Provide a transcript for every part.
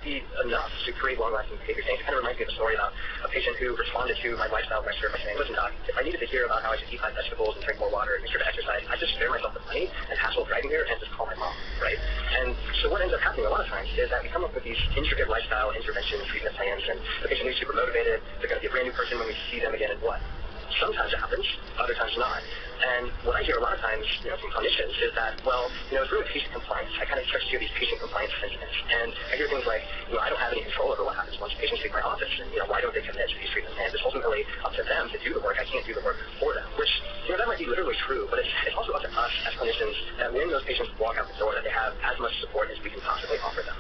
be enough to create long-lasting behavior change. It kind of reminds me of a story about a patient who responded to my lifestyle lecture by saying, listen, doc, if I needed to hear about how I should eat my vegetables and drink more water and make sure to exercise, I just spare myself the money and hassle of driving here and just call my mom, right? And so what ends up happening a lot of times is that we come up with these intricate lifestyle intervention treatment plans, and the patient is super motivated. They're going to be a brand new person when we see them again, and what? Sometimes it happens, other times not. And what I hear a lot of times, from clinicians is that, well, it's really patient compliance. I kind of start to hear these patient compliance sentiments. And I hear things like, I don't have any control over what happens once patients leave my office. And, why don't they commit to these treatment plans? It's ultimately up to them to do the work. I can't do the work for them, which, that might be literally true. But it's also up to us as clinicians that when those patients walk out the door, that they have as much support as we can possibly offer them.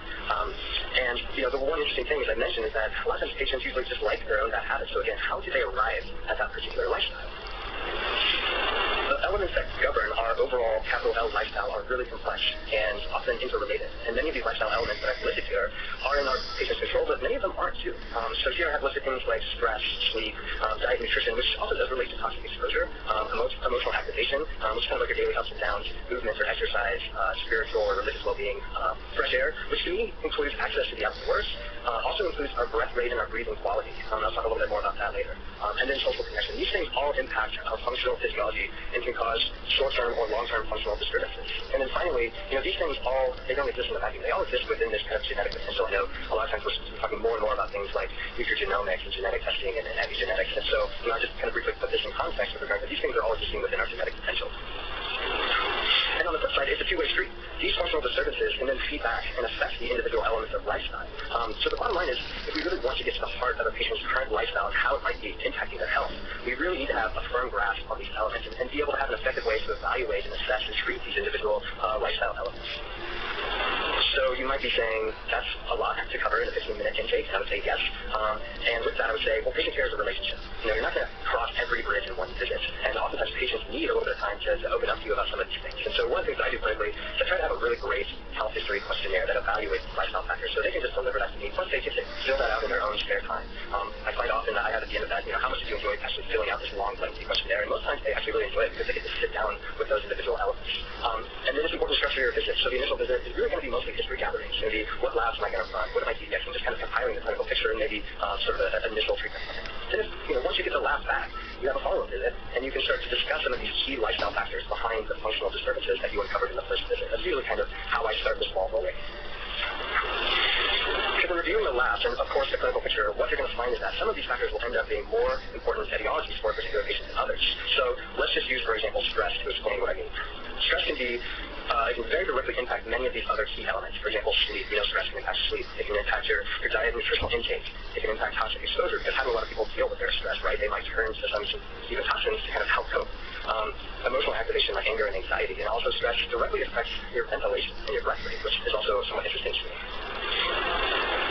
And the one interesting thing, as I mentioned, is that a lot of times patients usually just like their own bad habits. So again, how do they arrive at that particular lifestyle? The elements that govern our overall capital L lifestyle are really complex and often interrelated. And many of these lifestyle elements that I've listed here are in our patient's control, but many of them aren't too. So here I have listed things like stress, sleep, diet, nutrition, which also does relate to toxic exposure, emotional activation, which is kind of like your daily ups and downs, movement or exercise, spiritual or religious well-being, fresh air, which to me includes access to the outdoors, also includes our breath rate and our breathing quality. I'll talk a little bit more about that later. And then social connection. These things all impact our functional physiology and can cause short-term or long-term functional disturbances. And then finally, these things they don't exist in the vacuum. They all exist within this kind of genetic potential. I know a lot of times we're talking more and more about things like nutrigenomics and genetic testing and epigenetics. And so, I just kind of briefly put this in context with regard to these things are all existing within our genetic potential. And on the flip side, it's a two-way street. These functional disturbances can then feed back and affect the individual elements of lifestyle. So the bottom line is, if we really want to get to the heart of a patient's current lifestyle and how it might be impacting their health, we really need to have a firm grasp on these elements and be able to have an effective way to evaluate and assess and treat these individual lifestyle elements. So you might be saying, that's a lot to cover in a 15-minute intake, and I would say yes. And with that, I would say, well, patient care is a relationship. You're not going to cross every bridge in one visit, and oftentimes patients need a little bit of time to open up to you about some of these things. And so one of the things that I do clinically is I try to have a really great health history questionnaire that evaluates lifestyle factors, so they can just deliver that to me. Once they get to fill that out in their own spare time. I find often that I have at the end of that, how much did you enjoy actually filling out this long, lengthy questionnaire? And most times they actually really enjoy it because they get to sit down with those individual elements. And then it's important to structure your visit. So the initial visit is really going to be mostly history gathering. So maybe what labs am I going to run? What am I DXing? Just kind of compiling the clinical picture and maybe sort of an initial treatment plan. Then once you get the labs back, you have a follow-up visit, and you can start to discuss some of these key lifestyle factors behind the functional disturbances that you uncovered in the first visit. That's really kind of how I start this ball rolling. So when reviewing the labs and, of course, the clinical picture, what you're going to find is that some of these factors will end up being more important etiologies for a particular patient than others. So let's just use, for example, stress to explain what I mean. Stress can very directly impact many of these other key elements. For example, sleep. Stress can impact sleep. It can impact your diet and nutritional intake. It can impact toxic exposure because having a lot of people deal with their stress, right? They might turn to some even toxins to kind of help cope. Emotional activation like anger and anxiety, and also stress directly affects your ventilation and your breath rate, which is also somewhat interesting to me.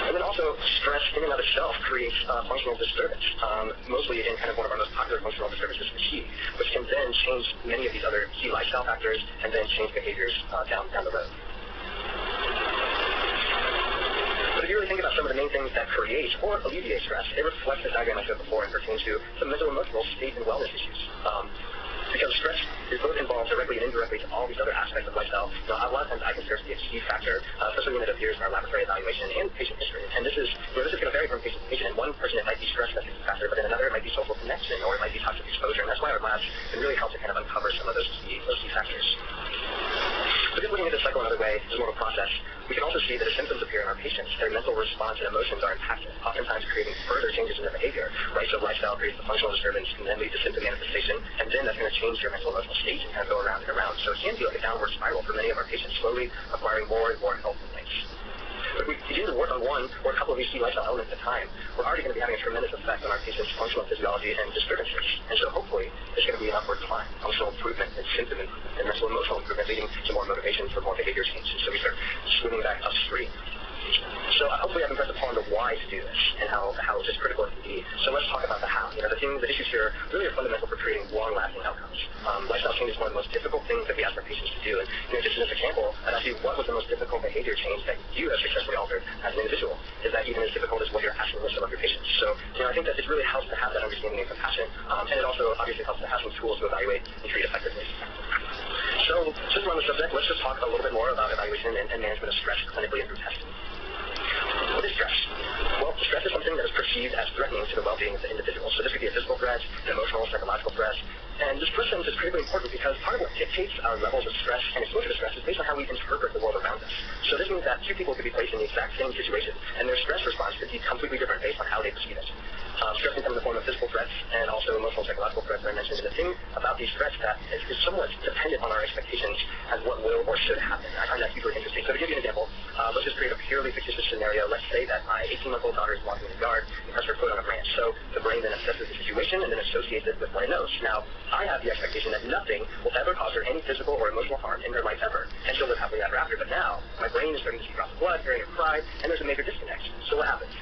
And then also, stress in and of itself creates functional disturbance, mostly in kind of one of our most popular functional disturbances, fatigue, which can then change many of these other key lifestyle factors and then change behaviors down the road. But if you really think about some of the main things that create or alleviate stress, it reflects the diagram I showed before and pertains to some mental and emotional state and wellness issues. Because stress is both involved directly and indirectly to all these other aspects of lifestyle. A lot of times I consider it to be a key factor, especially when it appears in our laboratory evaluation and patient history. And this is going to vary from patient to patient. In one person it might be stress that's a key factor, but in another it might be social connection or it might be toxic exposure. And that's why our labs can really help to kind of uncover some of those key factors. But just looking at this cycle another way is more of a process. We can also see that as symptoms appear in our patients, their mental response and emotions are impacted, oftentimes creating further changes in their behavior. Right? So lifestyle creates the functional disturbance and then leads to symptom manifestation, and then that's going to change your mental and emotional state and kind of go around and around. So it can be like a downward spiral for many of our patients, slowly acquiring more and more health complaints. If we begin to work on one or a couple of these key lifestyle elements at a time, we're already going to be having a tremendous effect on our patients' functional physiology and disturbances. And so hopefully, there's going to be an upward climb, functional improvement and symptom improvement and mental and emotional improvement, leading to more motivation for more behavior change. And so we start swimming back upstream. So hopefully I've impressed upon the why to do this and how just critical it can be. So let's talk about the how. The issues here really are fundamental for creating long-lasting outcomes. Lifestyle change is one of the most difficult things that we ask our patients to do. And just as an example, and actually what was the most difficult behavior change that you have successfully altered as an individual? Is that even as difficult as what you're asking with some of your patients? So I think that it really helps to have that understanding and compassion, and it also obviously helps to have some tools to evaluate and treat effectively. So just on the subject, let's just talk a little bit more about evaluation and management of stress clinically and through testing. What is perceived as threatening to the well-being of the individual. So this could be a physical threat, an emotional, psychological threat. And this first sentence is critically important because part of what dictates our levels of stress and exposure to stress is based on how we interpret the world around us. So this means that two people could be placed in the exact same situation, and their stress response could be completely different based on how they perceive it. Stress can come in the form of physical threats and also emotional, psychological threats that I mentioned. And the thing about these threats that is somewhat dependent on our expectations as what will or should happen. I find that hugely interesting. So to give you an example, let's just create a purely fictitious scenario. Let's say that my 18-month-old daughter is walking in the yard and has her foot on a branch. So the brain then assesses the situation and then associates it with what it knows. Now, I have the expectation that nothing will ever cause her any physical or emotional harm in her life ever, and she'll live happily ever after. But now, my brain is starting to see drops of blood, hearing her cry, and there's a major disconnect. So what happens?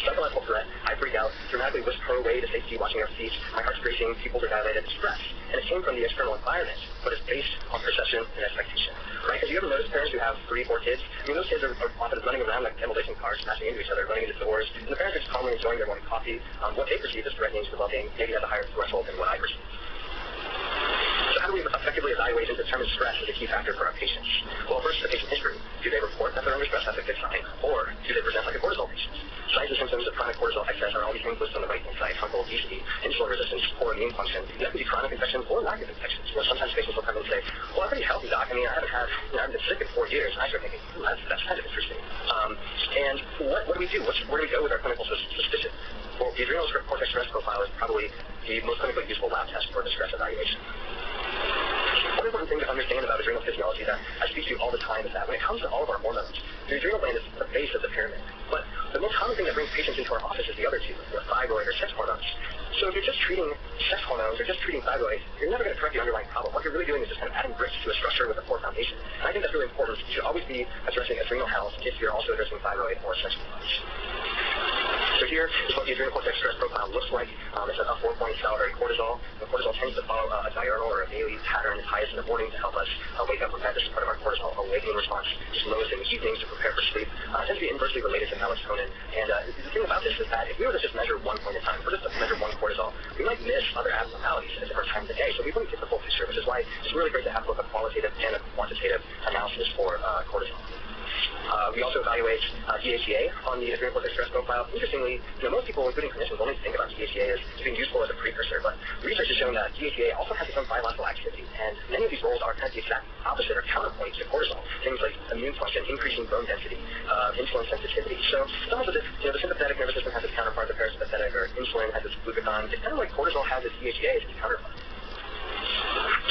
Psychological threat, I freak out, dramatically whisk her away to safety, watching her feet, my heart's racing, pupils are dilated, stress. And it came from the external environment, but it's based on perception and expectation. Right? Because you ever notice parents who have 3, 4 kids? I mean, those kids are often running around like demolition cars, smashing into each other, running into doors, and the parents are just calmly enjoying their morning coffee. What they perceive as threatening to the well-being maybe has a higher threshold than what I perceive. So how do we effectively evaluate and determine stress as a key factor for our patients? Well, first, the patient history. Do they report that they're under stress? That's a good sign. Or do they present like a cortisol patient? Signs and symptoms of chronic cortisol excess are all these things listed on the right-hand side: harmful obesity, insulin resistance, poor immune function. That could be chronic infections or lack of infections. Sometimes patients will come and say, well, I'm pretty healthy, doc. I mean, I haven't been sick in 4 years. And I start thinking, that's kind of interesting. And what do we do? Where do we go with our clinical suspicion? Well, the adrenal cortex stress profile is probably the most clinically useful lab test for the stress evaluation. One important thing to understand about adrenal physiology that I speak to all the time is that when it comes to all of our hormones, the adrenal gland is the base of the pyramid. But the most common thing that brings patients into our office is the other two, the thyroid or sex hormones. So if you're just treating sex hormones or just treating thyroid, you're never going to correct the underlying problem. What you're really doing is just kind of adding bricks to a structure with a poor foundation. And I think that's really important. You should always be addressing adrenal health if you're also addressing thyroid or sex hormones. So here is what the adrenal cortex stress profile looks like. It's a 4-point salivary cortisol. The cortisol tends to follow a diurnal or a daily pattern. It's highest in the morning to help us wake up from bed. This is part of our cortisol awakening response. It's lowest in the evenings to prepare for sleep. It tends to be inversely related to melatonin. And the thing about this is that if we were to just measure one point at a time, if we were just to measure one cortisol, we might miss other abnormalities at different times of the day. So we wouldn't get the full picture, which is why it's really great to have both a qualitative and a quantitative analysis for cortisol. We also evaluate DHEA on the adrenal cortex stress profile. Interestingly, most people, including clinicians, only think about DHEA as being useful as a precursor, but research has shown that DHEA also has its own biological activity, and many of these roles are kind of the exact opposite or counterpoint to cortisol. Things like immune function, increasing bone density, insulin sensitivity. So it's almost as if the sympathetic nervous system has its counterpart, the parasympathetic, or insulin has its glucagon. It's kind of like cortisol has its DHEA as its counterpart.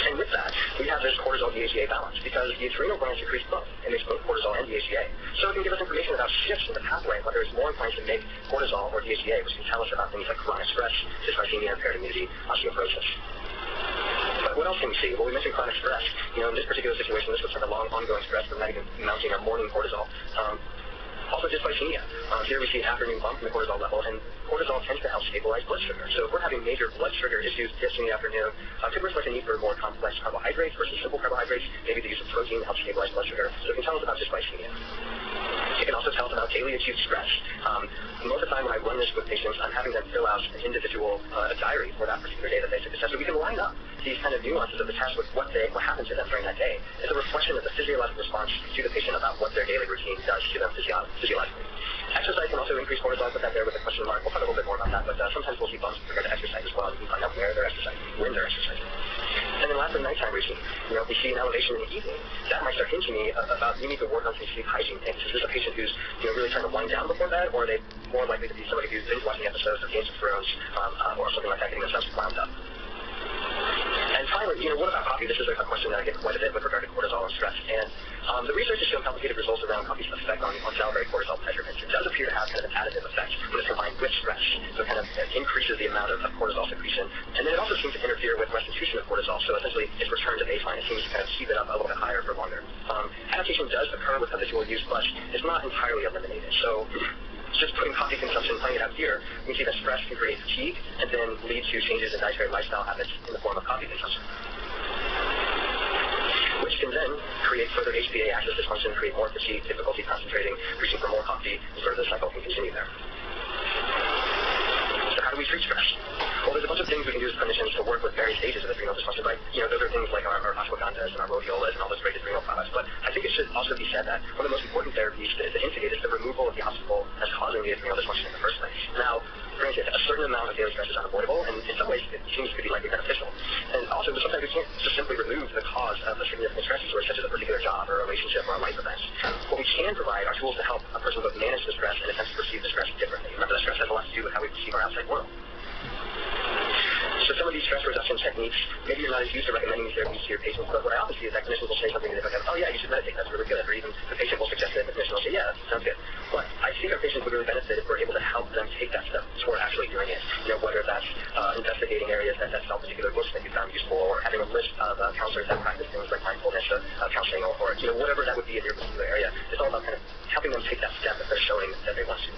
And with that, we have this cortisol-DHEA balance because the adrenal gland secretes both. It makes both cortisol and DHEA. So it can give us information about shifts in the pathway, whether it's more inclined to make cortisol or DHEA, which can tell us about things like chronic stress, dysglycemia, impaired immunity, osteoporosis. But what else can we see? Well, we mentioned chronic stress. In this particular situation, this looks like a long, ongoing stress from not even mounting our morning cortisol. Also dysglycemia. Here we see an afternoon bump in the cortisol level, and cortisol tends to help stabilize blood sugar. So if we're having major blood sugar issues, dips in the afternoon, could reflect a need for more complex carbohydrates versus simple carbohydrates, maybe the use of protein to help stabilize blood sugar. So it can tell us about dysglycemia. It can also tell us about daily acute stress. Most of the time when I run this with patients, I'm having them fill out an individual diary for that particular day that they took the test. So we can line up these kind of nuances of the test with what happened to them during that day. It's a reflection of the physiological response to the patient about what their daily routine does to them physiologically. Exercise can also increase cortisol. I put that there with a question mark. We'll talk a little bit more about that, but sometimes we'll see bumps with regard to exercise as well. You can find out where they're exercising, when they're exercising. And then lastly, nighttime routine. If we see an elevation in the evening, that might start hinting me about you need to work on some sleep hygiene things. Is this a patient who's really trying to wind down before bed, or are they more likely to be somebody who's binge watching episodes of Games of Thrones or something like that, getting themselves wound up? And finally, what about coffee? This is a question that I get quite a bit with regard to cortisol and stress. And the research has shown complicated results around coffee's effect on salivary cortisol measurements. It does appear to have kind of an additive effect when it's combined with stress. So it kind of increases the amount of cortisol secretion. And then it also seems to interfere with restitution of cortisol. So essentially, it's returned to baseline. It seems to kind of keep it up a little bit higher for longer. Adaptation does occur with habitual use, but it's not entirely eliminated. So just putting coffee consumption, playing it out here, we can see that stress can create fatigue and then lead to changes in dietary lifestyle habits in the form of coffee consumption, which can then create further HPA axis dysfunction, create more fatigue, difficulty concentrating, reaching for more coffee, and sort of the cycle can continue there. So how do we treat stress? Well, there's a bunch of things we can do as clinicians to work with various stages of adrenal dysfunction, right? Those are things like our ashwagandhas and our rhodiolas and all those great adrenal products. But I think it should also be said that one of the most important therapies to instigate is the removal of the obstacle that's causing the adrenal dysfunction in the first place. Now, and techniques. Maybe you're not as used to recommending these therapies to your patients, but what I often see is that clinicians will say something to them like, oh yeah, you should meditate, that's really good. Or even the patient will suggest it, and the clinician will say, yeah, that sounds good. But I see our patients would really benefit if we're able to help them take that step toward actually doing it. Whether that's investigating areas that sell particular books that you found useful, or having a list of counselors that practice things like mindfulness counseling, or whatever that would be in your particular area. It's all about kind of helping them take that step if they're showing that they want to.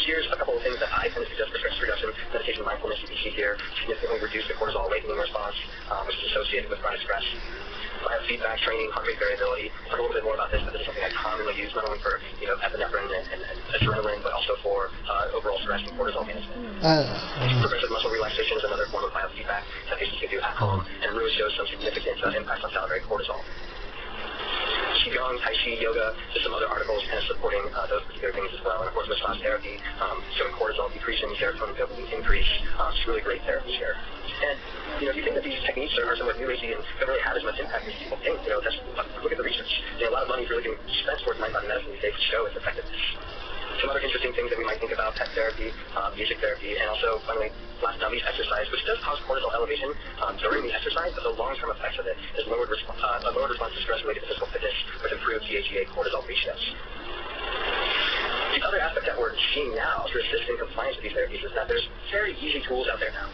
Here's a couple of things that I tend to suggest for stress reduction. Meditation, mindfulness, you can see here, significantly reduce the cortisol awakening response, which is associated with chronic stress. Biofeedback training, heart rate variability. I'll talk a little bit more about this, but this is something I commonly use not only for epinephrine and adrenaline, but also for overall stress and cortisol management. Progressive muscle relaxation is another form of biofeedback that patients can do at home, and really shows some significant impact on salivary cortisol. Qigong, Tai Chi, yoga, just some other articles kind of supporting those particular things as well. And of course, massage therapy, showing cortisol decreasing, serotonin dopamine increase. It's really great therapies here. And if you think that these techniques are somewhat new agey and don't really have as much impact as people think, look at the research. A lot of money is really being spent towards mind-body medicine these days to show its effectiveness. Some other interesting things that we might think about: pet therapy, music therapy, and also finally, last but not least, exercise, which does cause cortisol elevation during the exercise, but the long-term effects of it is a lowered response to stress-related physical fitness with improved DHEA cortisol ratios. The other aspect that we're seeing now to assist in compliance with these therapies is that there's very easy tools out there now.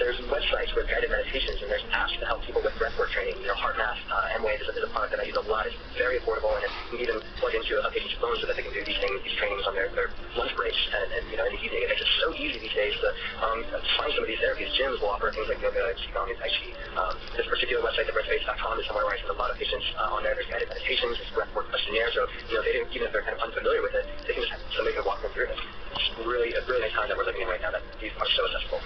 There's websites with guided meditations, and there's apps to help people with breathwork training. HeartMath, M-Wave is a product that I use a lot. It's very affordable, and you can even plug into a patient's phone so that they can do these trainings on their lunch breaks and in the evening. It makes it so easy these days to find some of these therapies. Gyms will offer things like yoga, Qigong, and Tai Chi. This particular website, theBreathSpace.com, is somewhere where I send a lot of patients on there. There's guided meditations, there's breathwork questionnaire, so even if they're kind of unfamiliar with it, they can just have somebody can walk them through it. It's really a really nice time that we're living in right now that these are so accessible.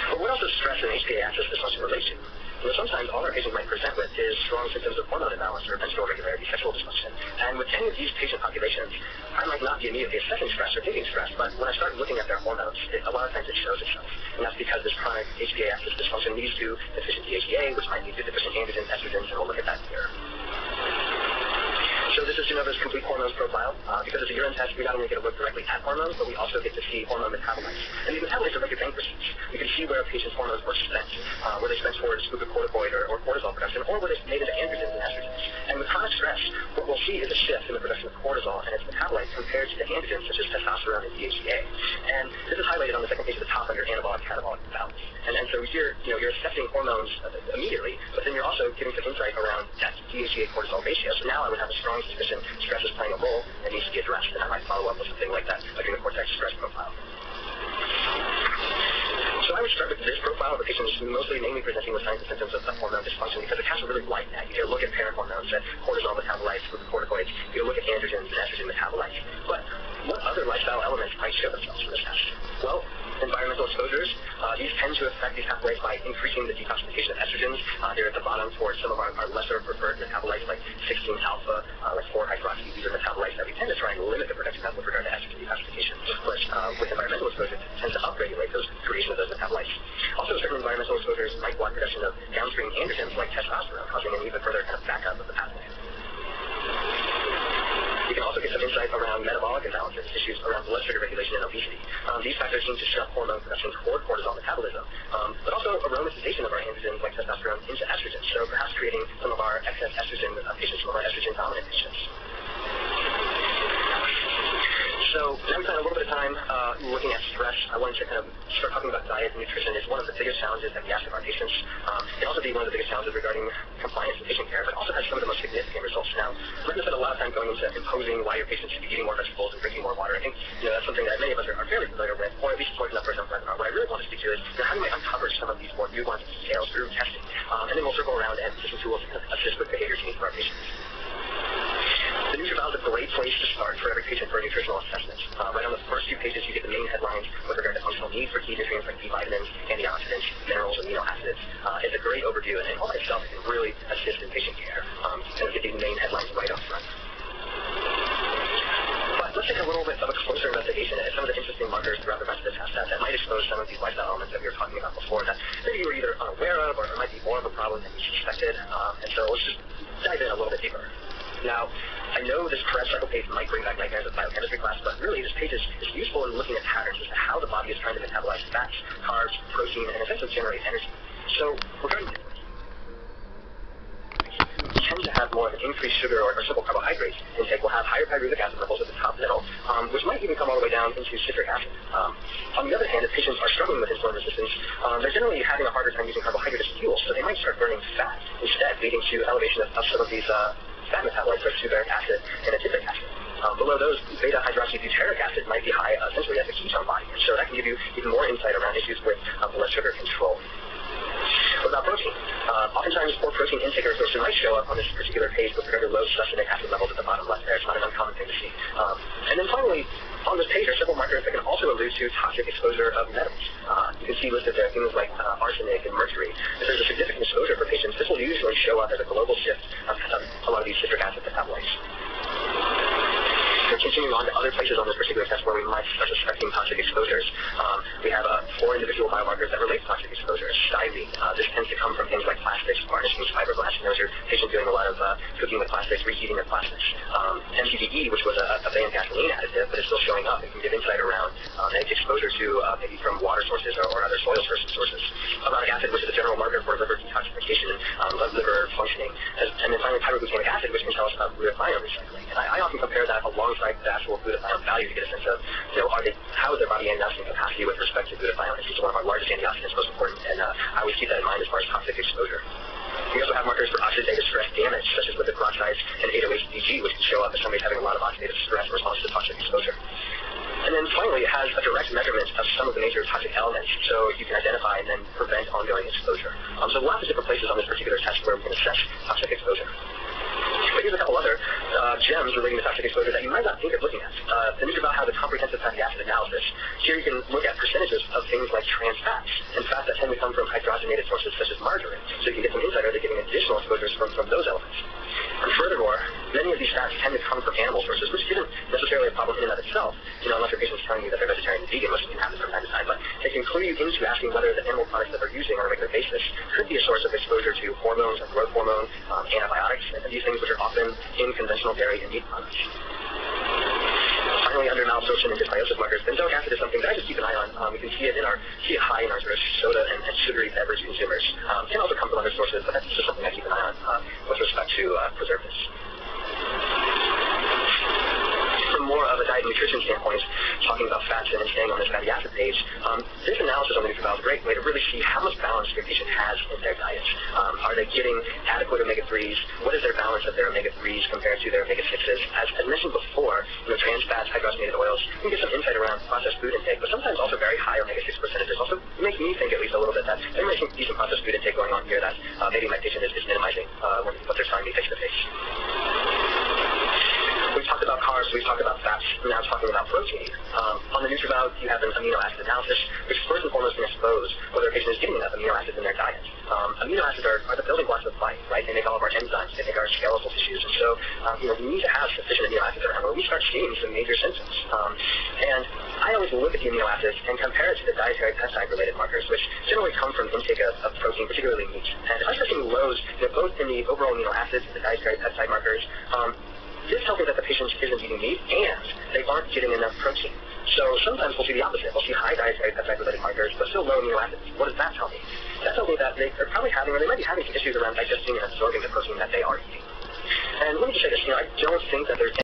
But what else does stress and HPA axis dysfunction relate to? Sometimes all our patients might present with is strong symptoms of hormone imbalance or menstrual irregularity, sexual dysfunction. And with any of these patient populations, I might not be immediately assessing stress or taking stress, but when I start looking at their hormones, a lot of times it shows itself. And that's because this chronic HPA axis dysfunction leads to deficient DHEA, which might lead to deficient androgens, estrogens, and we'll look at that here. So this is Genova's complete hormones profile. Because it's a urine test, we not only get to look directly at hormones, but we also get to see hormone metabolites. And these metabolites are like your bank receipts. You can see where a patient's hormones were spent, where they spent towards glucocorticoid or cortisol production, or where they made into androgens and estrogens. And with chronic stress, what we'll see is a shift in the production of cortisol and its metabolites compared to the androgens such as testosterone and DHEA. And this is highlighted on the second page of the top under anabolic-catabolic balance. And so here, you're assessing hormones immediately, but then you're also getting some insight around that DHEA cortisol ratio. So now I would have a strong suspicion stress is playing a role that needs to be addressed, and I might follow up with something like that, adrenal cortex stress profile. So I would start with this profile of the patients mainly presenting with signs and symptoms of hormone dysfunction because it casts a really wide net. You can look at parent hormones, at cortisol metabolites, glucocorticoids. You can look at androgens and estrogen metabolites. But what other lifestyle elements might show themselves from this test? Well, environmental exposures. These tend to affect these pathways by increasing the detoxification of estrogens. Here at the bottom towards some of our lesser preferred metabolites like 16-alpha, like 4-hydroxy. These are metabolites that we tend to try and limit the production of with regard to estrogen detoxification. But with environmental exposure, it tends to upregulate those creation of those metabolites. Also, certain environmental exposures might block production of downstream androgens like testosterone, causing an even further kind of backup of the pathway. You can also get some insight around metabolic imbalances, issues around blood sugar regulation and obesity. These factors seem to shut hormone production toward cortisol metabolism, but also aromatization of our androgens like testosterone into estrogen, so perhaps creating some of our excess estrogen patients, some of our estrogen-dominant patients. So now we spent a little bit of time looking at stress. I wanted to kind of start talking about diet and nutrition. It's one of the biggest challenges that we ask of our patients. It can also be one of the biggest challenges regarding compliance and patient care, but also has some of the most significant results. Now, we're going to spend a lot of time going into imposing why your patients should be eating more vegetables and drinking more water. I think that's something that many of us are fairly familiar with, or at least close enough for some webinar. What I really want to speak to is how do we uncover some of these more nuanced details through testing, and then we'll circle around and some tools to assist with behavior change for our patients. The NutriVal is a great place to start for every patient for a nutritional assessment. Right on the first few pages, you get the main headlines with regard to functional needs for key nutrients like B vitamins, antioxidants, minerals, amino acids. It's a great overview, and all by itself can really assist in patient care. And get these main headlines right up front. But let's take a little bit of a closer investigation at some of the interesting markers throughout the rest of the test that might expose some of these lifestyle elements that we were talking about before that maybe you were either unaware of or it might be more of a problem than you suspected. And so let's just dive in a little bit deeper. Now, I know this Krebs cycle pace might bring back nightmares of biochemistry class, but really this page is useful in looking at patterns as to how the body is trying to metabolize fats, carbs, protein, and essentially generate energy. So regarding tend to have more of an increased sugar or simple carbohydrates intake will have higher pyruvic acid levels at the top middle, which might even come all the way down into citric acid. On the other hand, if patients are struggling with insulin resistance, they're generally having a harder time using carbohydrate as fuel, so they might start burning fat instead, leading to elevation of some of these fat metabolites like suceric acid and citric acid. Below those, beta-hydroxybutyric acid might be high essentially as a ketone body, so that can give you even more insight around issues with blood sugar control. What about protein? Oftentimes, poor protein intake or absorption might show up on this particular page with very low succinic acid levels at the bottom left there. It's not an uncommon thing to see. And then finally, on this page are several markers that can also allude to toxic exposure of metals. You can see listed there things like arsenic and mercury. If there's a significant exposure for patients, this will usually show up as a global shift of a lot of these citric acid metabolites. Continuing on to other places on this particular test where we might start suspecting toxic exposures, we have 4 individual biomarkers that relate to toxic exposure. Styrene, this tends to come from things like plastics, varnishing, fiberglass, and those are patients doing a lot of cooking with plastics, reheating their plastics. MTBE, which was a banned gasoline additive, but is still showing up and can give insight around its exposure to maybe from water sources or other soil sources. Orotic acid, which is a general marker for liver detoxification of liver functioning. And then finally, pyroglutamic acid, which can tell us about glutathione recycling. And I often compare that alongside the actual glutathione value to get a sense of, how is their body antioxidant capacity with respect to glutathione? It's one of our largest antioxidants, most important, and I always keep that in mind as far as toxic exposure. We also have markers for oxidative stress damage, such as lipid peroxides and 8-OH-DG, which can show up if somebody's having a lot of oxidative stress in response to toxic exposure. And then finally, it has a direct measurement of some of the major toxic elements, so you can identify and then prevent ongoing exposure. So lots of different places on this particular test where we can assess toxic exposure. But here's a couple other gems relating to toxic exposure that you might not think of looking at. The Nutri-Val has a comprehensive fatty acid analysis. Here you can look at percentages of things like trans fats and fats that tend to come from hydrogenated sources such as margarine. So you can get some insight, are they getting additional exposures from those elements? And furthermore, many of these fats tend to come from animal sources, which isn't necessarily a problem in and of itself, unless your patient's telling you that they're vegetarian and vegan, which can happen from time to time, but it can clue you into asking whether the animal products that they're using on a regular basis could be a source of exposure to hormones like growth hormone, antibiotics, and these things which are often in conventional dairy and meat products. Finally, under malabsorption and dysbiosis markers, benzoic acid is something that I just keep an eye on. We can see it high in our sort of soda and sugary beverage consumers. It can also come from other sources, but that's just something I keep an eye on with respect to preservatives. From more of a diet and nutrition standpoint, talking about fats and staying on this fatty acid page, this analysis on the Nutri-Val is a great way to really see how much balance your patient has in their diet. Are they getting adequate omega-3s? What is their balance of their omega-3s compared to their omega-6s? As mentioned before, trans fats, hydrogenated oils, you can get some insight around processed food intake, but sometimes also very high omega-6 percentages. Also makes me think at least a little bit that there might be some processed food intake going on here that maybe my patient is minimizing what they're telling me face-to-face. We've talked about carbs, we've talked about fats, now talking about protein. On the Nutri-Val, you have an amino acid analysis, which first and foremost can expose whether a patient is getting enough amino acids in their diet. Amino acids are the building blocks of life, right? They make all of our enzymes, they make our skeletal tissues, and so we need to have sufficient amino acids around where we start seeing some major symptoms. And I always look at the amino acids and compare it to the dietary peptide-related markers, which generally come from intake of protein, particularly meat. And if I start seeing lows, both in the overall amino acids and the dietary peptide markers, this tells me that the patient isn't eating meat and they aren't getting enough protein. So sometimes we'll see the opposite. We'll see high dietary peptide-related markers, but still low amino acids. What does that tell me? That tells me that they're probably having, or they might be having some issues around digesting and absorbing the protein that they are eating. And let me just say this, I don't think that there's